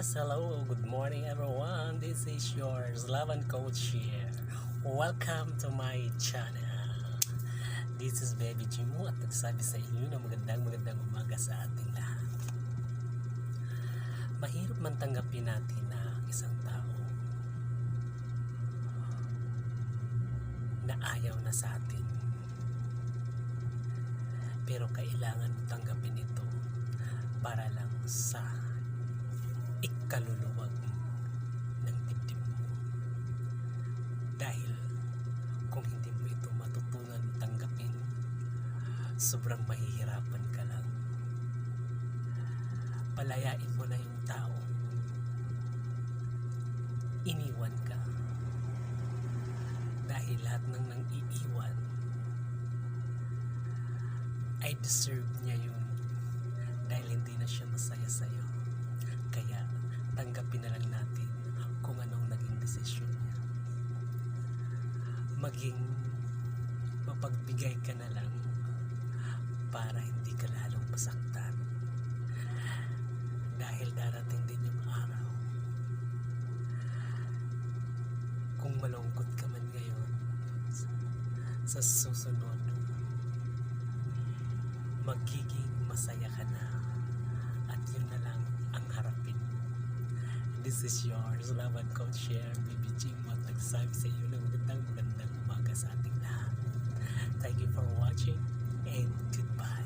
Yes, hello, good morning everyone. This is your Slavan Coach here. Welcome to my channel. This is Baby Jimo at nagsabi sa inyo na magandang umaga sa ating lahat. Mahirap man tanggapin natin na isang tao na ayaw na sa atin. Pero kailangan mo tanggapin ito para lang sa ikaluluwag ng dibdib mo. Dahil kung hindi mo ito matutunan tanggapin, sobrang mahihirapan ka lang. Palayain mo na yung tao. Iniwan ka. Dahil lahat ng nang iiwan ay deserve niya yun. Dahil hindi na siya masaya sa'yo. Kaya tanggapin na lang natin kung anong naging desisyon niya. Maging mapagbigay ka na lang para hindi ka lalong masaktan. Dahil darating din yung araw. Kung malungkot ka man ngayon, sa susunod, magiging masaya ka na. At yun na lang ang harapin. This is yours, Slavan Coach here, Baby Jim, at nagsabi sa iyo ng magandang umaga sa ating lahat. Thank you for watching and goodbye.